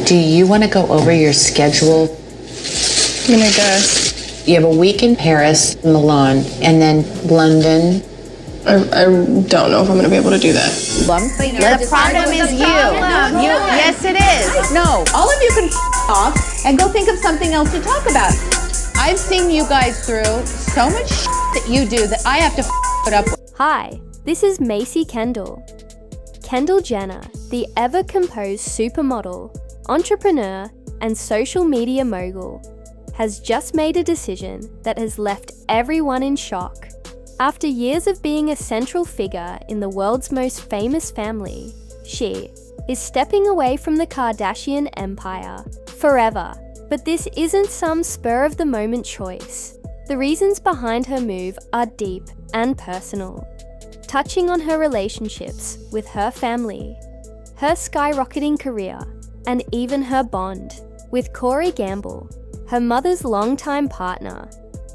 Do you want to go over your schedule? I mean, I guess. You have a week in Paris, Milan, and then London. I don't know if I'm going to be able to do that. The problem is you. Yes, it is. No, all of you can off and go think of something else to talk about. I've seen you guys through so much that you do that I have to put up with. Hi, this is Macy Kendall. Kendall Jenner, the ever-composed supermodel, entrepreneur, and social media mogul, has just made a decision that has left everyone in shock. After years of being a central figure in the world's most famous family, she is stepping away from the Kardashian empire forever. But this isn't some spur-of-the-moment choice. The reasons behind her move are deep and personal, touching on her relationships with her family, her skyrocketing career, and even her bond with Corey Gamble, her mother's longtime partner.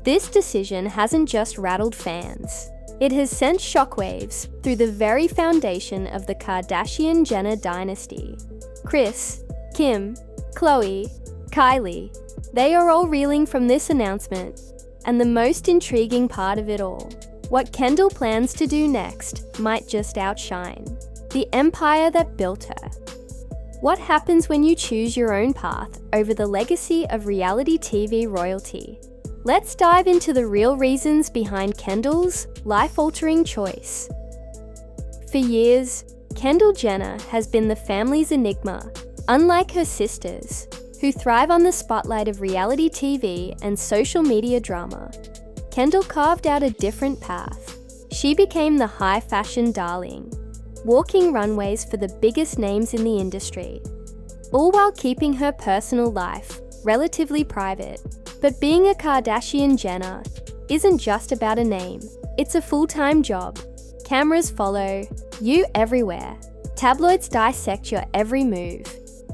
This decision hasn't just rattled fans. It has sent shockwaves through the very foundation of the Kardashian-Jenner dynasty. Kris, Kim, Khloe, Kylie, they are all reeling from this announcement. And the most intriguing part of it all, what Kendall plans to do next might just outshine the empire that built her. What happens when you choose your own path over the legacy of reality TV royalty? Let's dive into the real reasons behind Kendall's life-altering choice. For years, Kendall Jenner has been the family's enigma. Unlike her sisters, who thrive on the spotlight of reality TV and social media drama, Kendall carved out a different path. She became the high-fashion darling, walking runways for the biggest names in the industry, all while keeping her personal life relatively private. But being a Kardashian-Jenner isn't just about a name, it's a full-time job. Cameras follow you everywhere. Tabloids dissect your every move.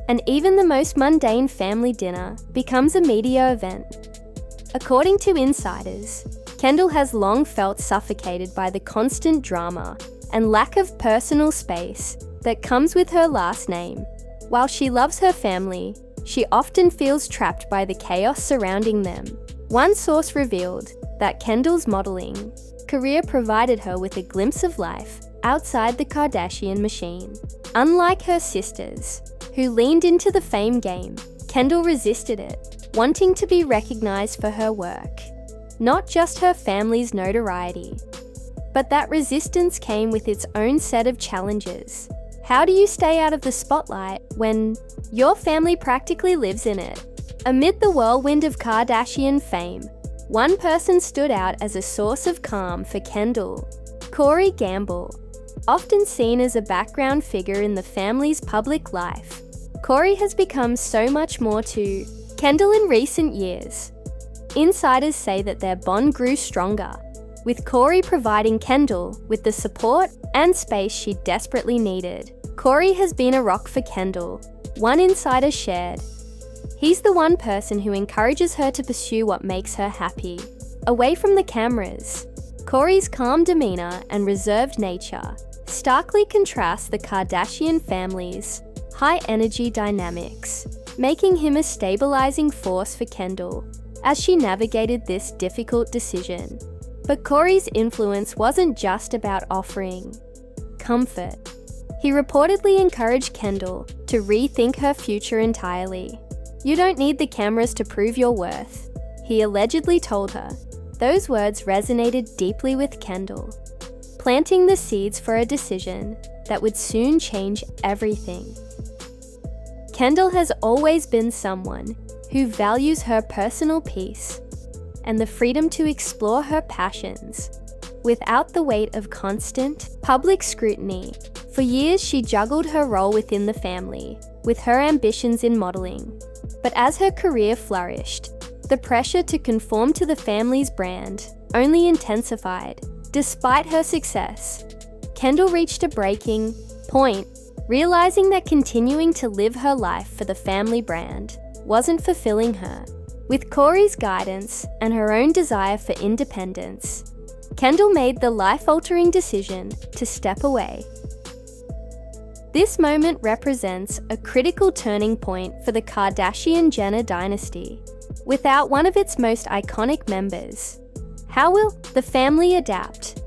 And even the most mundane family dinner becomes a media event. According to insiders, Kendall has long felt suffocated by the constant drama and lack of personal space that comes with her last name. While she loves her family, she often feels trapped by the chaos surrounding them. One source revealed that Kendall's modeling career provided her with a glimpse of life outside the Kardashian machine. Unlike her sisters, who leaned into the fame game, Kendall resisted it, wanting to be recognized for her work, not just her family's notoriety. But that resistance came with its own set of challenges. How do you stay out of the spotlight when your family practically lives in it? Amid the whirlwind of Kardashian fame, one person stood out as a source of calm for Kendall: Corey Gamble. Often seen as a background figure in the family's public life, Corey has become so much more to Kendall in recent years. Insiders say that their bond grew stronger, with Corey providing Kendall with the support and space she desperately needed. Corey has been a rock for Kendall, one insider shared. He's the one person who encourages her to pursue what makes her happy. Away from the cameras, Corey's calm demeanor and reserved nature starkly contrast the Kardashian family's high-energy dynamics, making him a stabilizing force for Kendall as she navigated this difficult decision. But Corey's influence wasn't just about offering comfort. He reportedly encouraged Kendall to rethink her future entirely. "You don't need the cameras to prove your worth," he allegedly told her. Those words resonated deeply with Kendall, planting the seeds for a decision that would soon change everything. Kendall has always been someone who values her personal peace and the freedom to explore her passions without the weight of constant public scrutiny. For years, she juggled her role within the family with her ambitions in modeling. But as her career flourished, the pressure to conform to the family's brand only intensified. Despite her success, Kendall reached a breaking point, realizing that continuing to live her life for the family brand wasn't fulfilling her. With Corey's guidance and her own desire for independence, Kendall made the life-altering decision to step away. This moment represents a critical turning point for the Kardashian-Jenner dynasty. Without one of its most iconic members, how will the family adapt?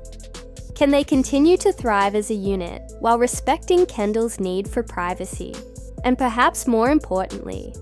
Can they continue to thrive as a unit while respecting Kendall's need for privacy? And perhaps more importantly,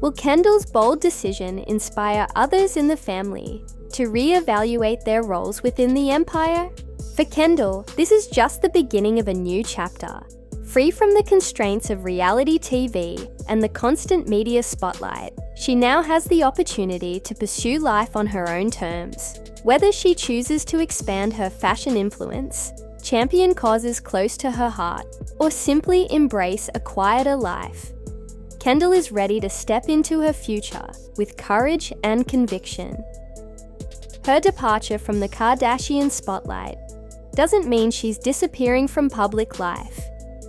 will Kendall's bold decision inspire others in the family to re-evaluate their roles within the empire? For Kendall, this is just the beginning of a new chapter. Free from the constraints of reality TV and the constant media spotlight, she now has the opportunity to pursue life on her own terms. Whether she chooses to expand her fashion influence, champion causes close to her heart, or simply embrace a quieter life, Kendall is ready to step into her future with courage and conviction. Her departure from the Kardashian spotlight doesn't mean she's disappearing from public life.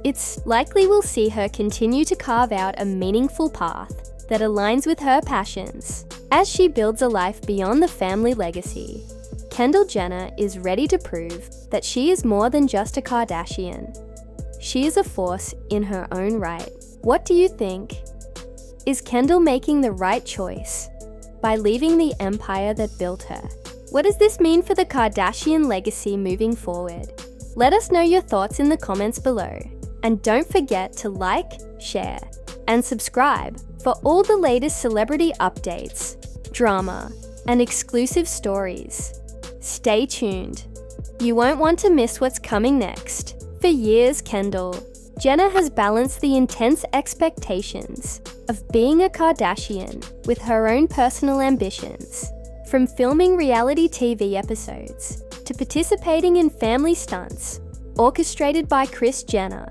It's likely we'll see her continue to carve out a meaningful path that aligns with her passions. As she builds a life beyond the family legacy, Kendall Jenner is ready to prove that she is more than just a Kardashian. She is a force in her own right. What do you think? Is Kendall making the right choice by leaving the empire that built her? What does this mean for the Kardashian legacy moving forward? Let us know your thoughts in the comments below. And don't forget to like, share, and subscribe for all the latest celebrity updates, drama, and exclusive stories. Stay tuned. You won't want to miss what's coming next. For years, Kendall Jenner has balanced the intense expectations of being a Kardashian with her own personal ambitions. From filming reality TV episodes to participating in family stunts orchestrated by Kris Jenner,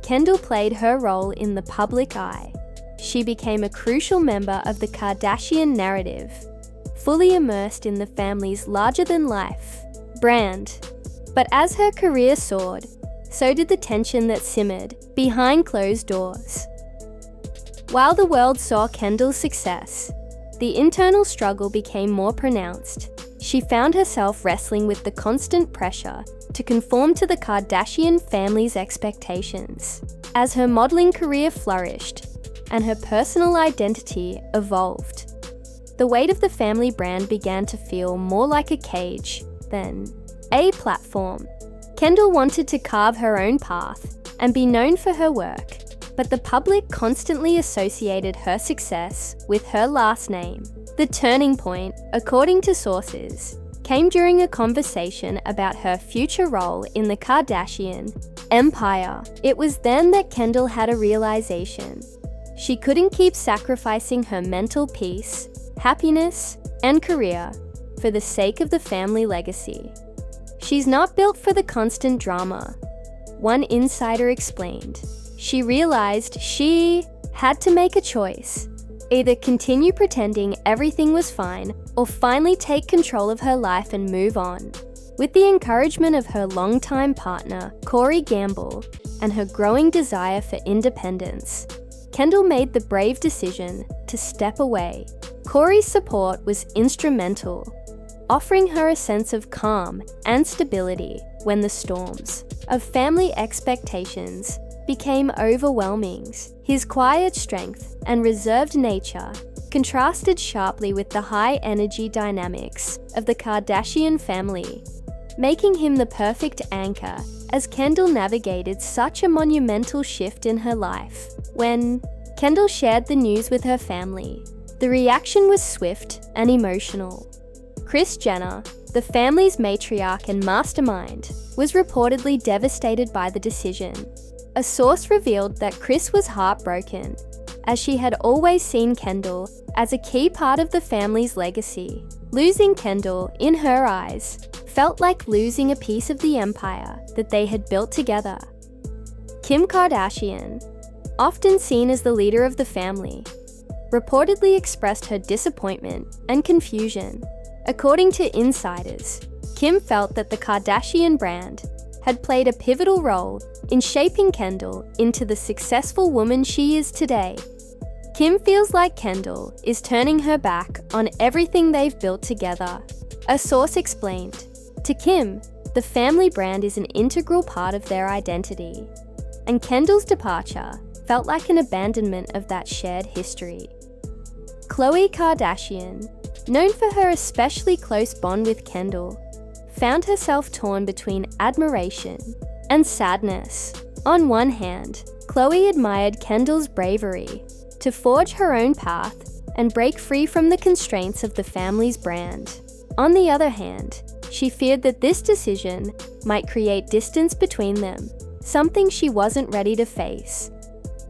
Kendall played her role in the public eye. She became a crucial member of the Kardashian narrative, fully immersed in the family's larger-than-life brand. But as her career soared, so did the tension that simmered behind closed doors. While the world saw Kendall's success, the internal struggle became more pronounced. She found herself wrestling with the constant pressure to conform to the Kardashian family's expectations. As her modeling career flourished and her personal identity evolved, the weight of the family brand began to feel more like a cage than a platform. Kendall wanted to carve her own path and be known for her work, but the public constantly associated her success with her last name. The turning point, according to sources, came during a conversation about her future role in the Kardashian empire. It was then that Kendall had a realization. She couldn't keep sacrificing her mental peace, happiness, and career for the sake of the family legacy. She's not built for the constant drama, one insider explained. She realized she had to make a choice. Either continue pretending everything was fine, or finally take control of her life and move on. With the encouragement of her longtime partner, Corey Gamble, and her growing desire for independence, Kendall made the brave decision to step away. Corey's support was instrumental, offering her a sense of calm and stability when the storms of family expectations became overwhelming. His quiet strength and reserved nature contrasted sharply with the high-energy dynamics of the Kardashian family, making him the perfect anchor as Kendall navigated such a monumental shift in her life. When Kendall shared the news with her family, the reaction was swift and emotional. Kris Jenner, the family's matriarch and mastermind, was reportedly devastated by the decision. A source revealed that Kris was heartbroken, as she had always seen Kendall as a key part of the family's legacy. Losing Kendall, in her eyes, felt like losing a piece of the empire that they had built together. Kim Kardashian, often seen as the leader of the family, reportedly expressed her disappointment and confusion. According to insiders, Kim felt that the Kardashian brand had played a pivotal role in shaping Kendall into the successful woman she is today. Kim feels like Kendall is turning her back on everything they've built together. A source explained, to Kim, the family brand is an integral part of their identity, and Kendall's departure felt like an abandonment of that shared history. Khloe Kardashian, known for her especially close bond with Kendall, found herself torn between admiration and sadness. On one hand, Khloe admired Kendall's bravery to forge her own path and break free from the constraints of the family's brand. On the other hand, she feared that this decision might create distance between them, something she wasn't ready to face.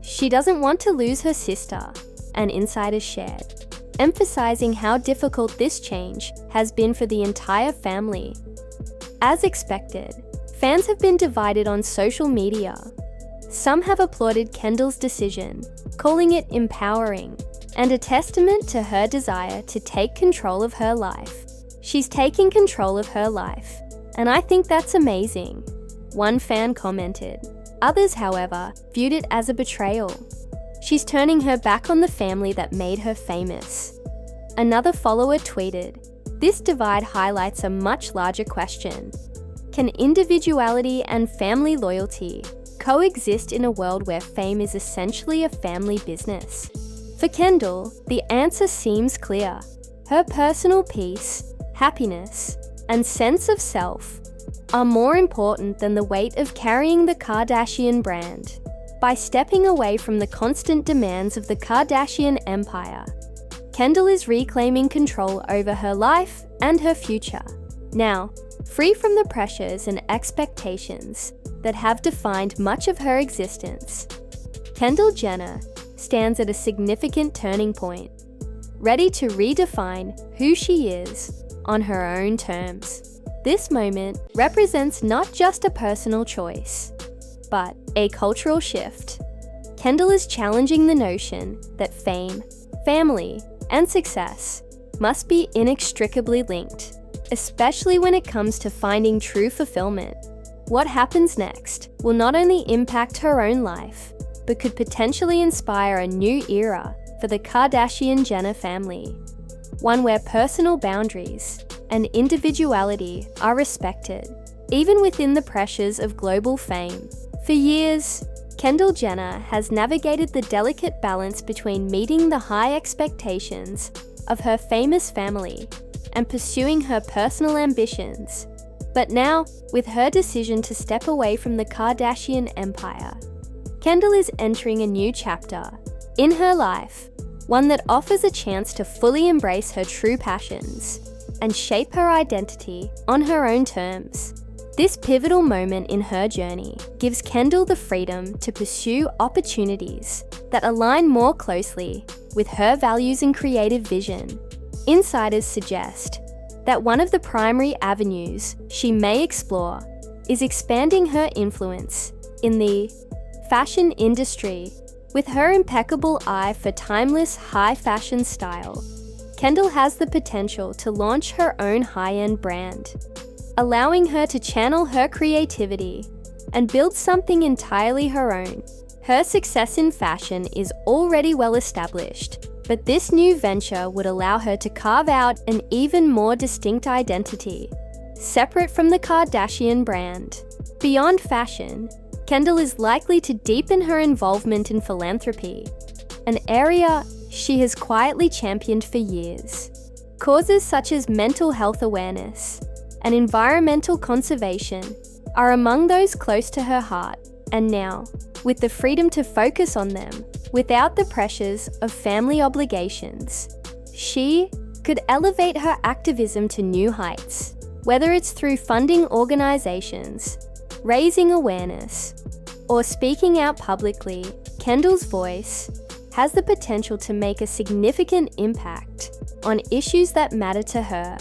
She doesn't want to lose her sister, an insider shared, emphasizing how difficult this change has been for the entire family. As expected, fans have been divided on social media. Some have applauded Kendall's decision, calling it empowering and a testament to her desire to take control of her life. She's taking control of her life, and I think that's amazing, one fan commented. Others, however, viewed it as a betrayal. She's turning her back on the family that made her famous. Another follower tweeted, "This divide highlights a much larger question. Can individuality and family loyalty coexist in a world where fame is essentially a family business?" For Kendall, the answer seems clear. Her personal peace, happiness, and sense of self are more important than the weight of carrying the Kardashian brand. By stepping away from the constant demands of the Kardashian empire, Kendall is reclaiming control over her life and her future. Now, free from the pressures and expectations that have defined much of her existence, Kendall Jenner stands at a significant turning point, ready to redefine who she is on her own terms. This moment represents not just a personal choice, but a cultural shift. Kendall is challenging the notion that fame, family, and success must be inextricably linked, especially when it comes to finding true fulfillment. What happens next will not only impact her own life, but could potentially inspire a new era for the Kardashian-Jenner family, one where personal boundaries and individuality are respected, even within the pressures of global fame. For years, Kendall Jenner has navigated the delicate balance between meeting the high expectations of her famous family and pursuing her personal ambitions. But now, with her decision to step away from the Kardashian empire, Kendall is entering a new chapter in her life, one that offers a chance to fully embrace her true passions and shape her identity on her own terms. This pivotal moment in her journey gives Kendall the freedom to pursue opportunities that align more closely with her values and creative vision. Insiders suggest that one of the primary avenues she may explore is expanding her influence in the fashion industry. With her impeccable eye for timeless high fashion style, Kendall has the potential to launch her own high-end brand, allowing her to channel her creativity and build something entirely her own. Her success in fashion is already well established, but this new venture would allow her to carve out an even more distinct identity, separate from the Kardashian brand. Beyond fashion, Kendall is likely to deepen her involvement in philanthropy, an area she has quietly championed for years. Causes such as mental health awareness and environmental conservation are among those close to her heart, and now, with the freedom to focus on them without the pressures of family obligations, she could elevate her activism to new heights. Whether it's through funding organizations, raising awareness, or speaking out publicly, Kendall's voice has the potential to make a significant impact on issues that matter to her.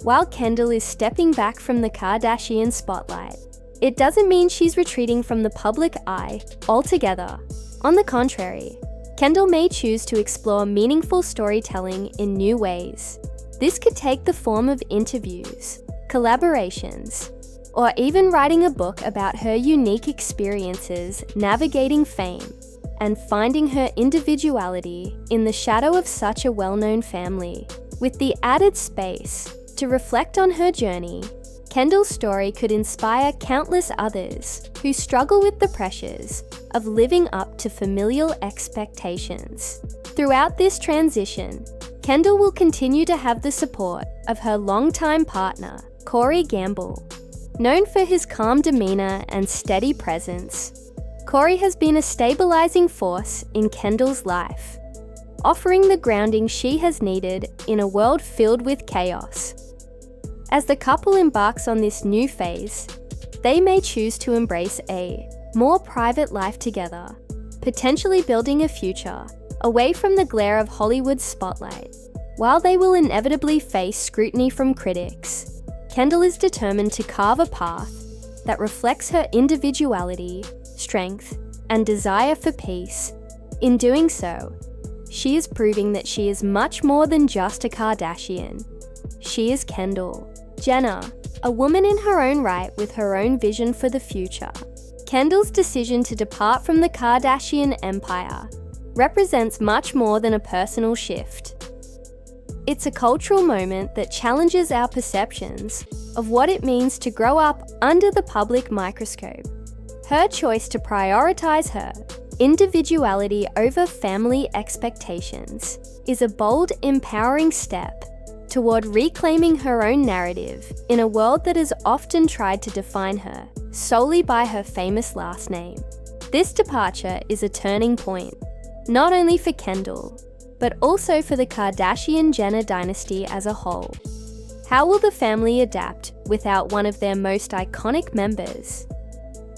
While Kendall is stepping back from the Kardashian spotlight, it doesn't mean she's retreating from the public eye altogether. On the contrary, Kendall may choose to explore meaningful storytelling in new ways. This could take the form of interviews, collaborations, or even writing a book about her unique experiences navigating fame and finding her individuality in the shadow of such a well-known family. With the added space to reflect on her journey, Kendall's story could inspire countless others who struggle with the pressures of living up to familial expectations. Throughout this transition, Kendall will continue to have the support of her longtime partner, Corey Gamble. Known for his calm demeanor and steady presence, Corey has been a stabilizing force in Kendall's life, offering the grounding she has needed in a world filled with chaos. As the couple embarks on this new phase, they may choose to embrace a more private life together, potentially building a future away from the glare of Hollywood's spotlight. While they will inevitably face scrutiny from critics, Kendall is determined to carve a path that reflects her individuality, strength, and desire for peace. In doing so, she is proving that she is much more than just a Kardashian. She is Kendall Jenner, a woman in her own right with her own vision for the future. Kendall's decision to depart from the Kardashian empire represents much more than a personal shift. It's a cultural moment that challenges our perceptions of what it means to grow up under the public microscope. Her choice to prioritize her individuality over family expectations is a bold, empowering step toward reclaiming her own narrative in a world that has often tried to define her solely by her famous last name. This departure is a turning point, not only for Kendall, but also for the Kardashian-Jenner dynasty as a whole. How will the family adapt without one of their most iconic members?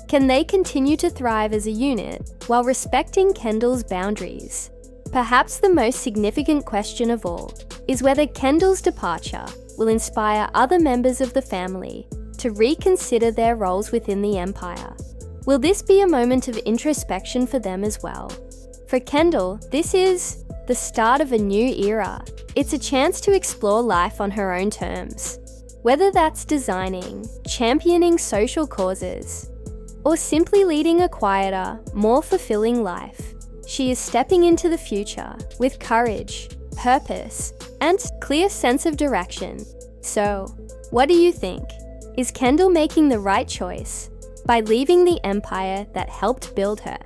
Can they continue to thrive as a unit while respecting Kendall's boundaries? Perhaps the most significant question of all is whether Kendall's departure will inspire other members of the family to reconsider their roles within the empire. Will this be a moment of introspection for them as well? For Kendall, this is the start of a new era. It's a chance to explore life on her own terms. Whether that's designing, championing social causes, or simply leading a quieter, more fulfilling life, she is stepping into the future with courage, purpose, and clear sense of direction. So, what do you think? Is Kendall making the right choice by leaving the empire that helped build her?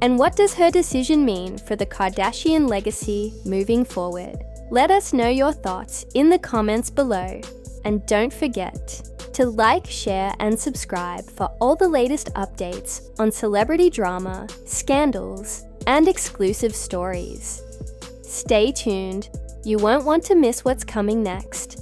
And what does her decision mean for the Kardashian legacy moving forward? Let us know your thoughts in the comments below. And don't forget to like, share, and subscribe for all the latest updates on celebrity drama, scandals, and exclusive stories. Stay tuned, you won't want to miss what's coming next.